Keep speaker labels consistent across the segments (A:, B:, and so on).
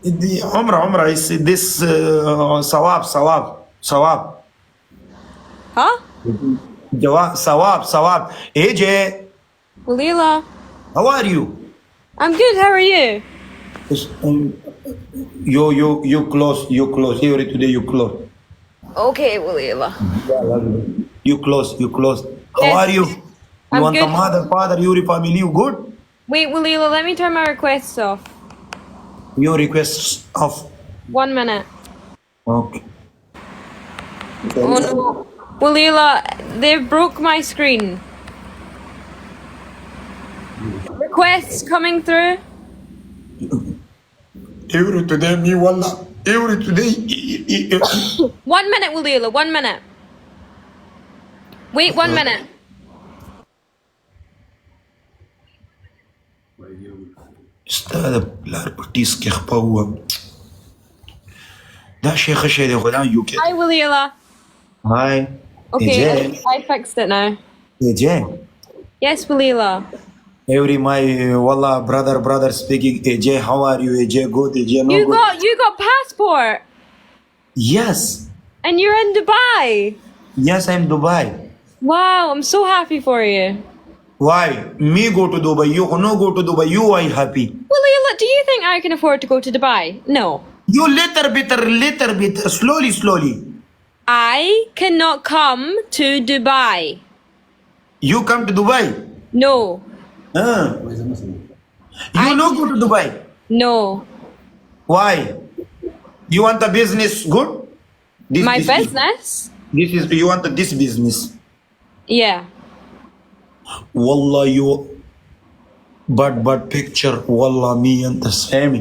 A: The Umrah is this sawab.
B: Huh?
A: Sawab. AJ,
B: Waliullah.
A: how are you?
B: I'm good, how are you?
A: Yes, you close. Every today you close.
B: Okay, Waliullah.
A: You close. How
B: Yes,
A: are you? You
B: I'm
A: want a
B: good.
A: mother, father, your family, you good?
B: Wait, Waliullah, let me turn my requests off.
A: Your requests of
B: 1 minute.
A: okay.
B: Oh no. Waliullah, they've broke my screen. Requests coming through.
A: Every today me wallah. Every today
B: 1 minute, Waliullah, 1 minute. Wait 1 minute.
A: استاذ بلار بتيس كيخ باو ده شيخ شيء غدا يوكي
B: Hi, Waliullah.
A: هاي
B: Okay,
A: AJ
B: I fixed it now.
A: AJ
B: Yes, Waliullah.
A: every my wallah brother speaking AJ how are you AJ good AJ no good
B: You got passport
A: yes
B: and you're in Dubai.
A: yes I'm Dubai
B: Wow, I'm so happy for you.
A: why me go to Dubai you no go to Dubai you are happy
B: Waliullah, do you think I can afford to go to Dubai? No.
A: you little bit slowly
B: I cannot come to Dubai.
A: you come to Dubai
B: No.
A: you no go to Dubai
B: No.
A: why you want a business good
B: My business?
A: this is you want this business
B: Yeah.
A: wallah you bad picture wallah me and the same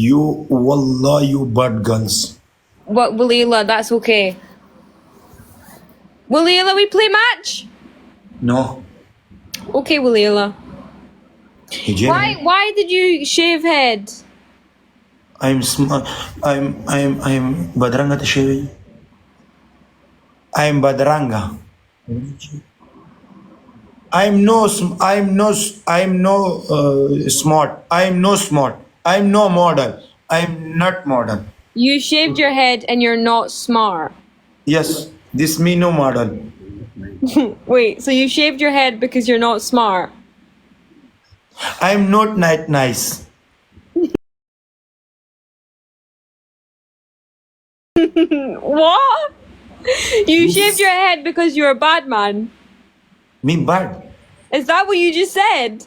A: you wallah you bad girls
B: What, Waliullah, that's okay. Waliullah, we play match?
A: no
B: Okay, Waliullah.
A: AJ,
B: Why did you shave head?
A: I'm badranga tashewi I'm badranga I'm no smart I'm no smart I'm no model I'm not model
B: You shaved your head and you're not smart.
A: yes this me no model
B: Wait, so you shaved your head because you're not smart?
A: I'm not nice
B: What? You shaved your head because you're a bad man.
A: me bad
B: Is that what you just said?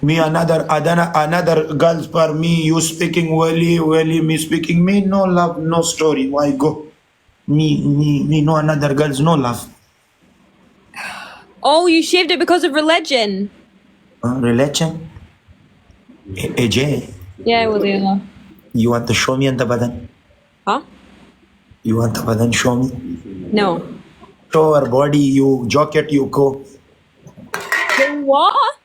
A: me another girls for me you speaking well me speaking me no love no story why go me no another girls no love
B: Oh, you shaved it because of religion.
A: religion AJ
B: Yeah, Waliullah.
A: you want to show me and the badan
B: Huh?
A: you want the badan show me
B: No.
A: show our body you jacket you go
B: What?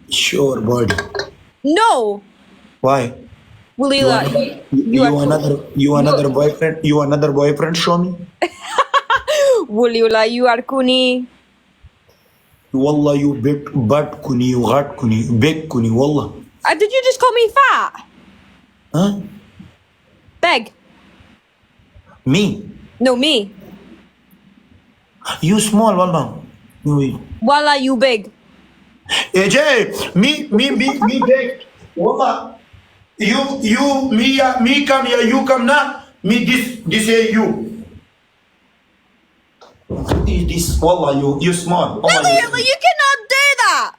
A: show our body
B: No.
A: why
B: Waliullah, you are
A: you another boyfriend show me
B: Waliullah, you are kuni.
A: wallah you big bad kuni you gat kuni big kuni wallah
B: Did you just call me fat?
A: huh
B: Big.
A: me
B: No, me.
A: you small wallah
B: Wallah, you big.
A: AJ me big wallah you me come here you come now me this here you this wallah you small wallah,
B: Waliullah, you cannot do that.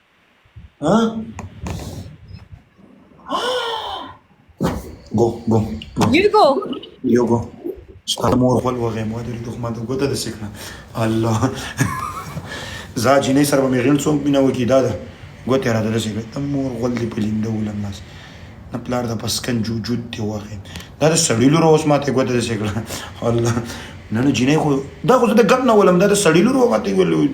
A: huh go
B: You go.
A: you go امور والله غير ما ادري دوخ ما تقول هذا سكنه الله زاجي ني سرب ميغين صوم بنا وكيدادا قلت يا هذا سكنه امور ولي بلين دوله الناس نبلار ده بس كان جوجود دي واخين هذا سړی لور اوس ماته قلت هذا سکنه الله نن جینې خو دا خو د ګم نه ولم دا سړی لور ماته ول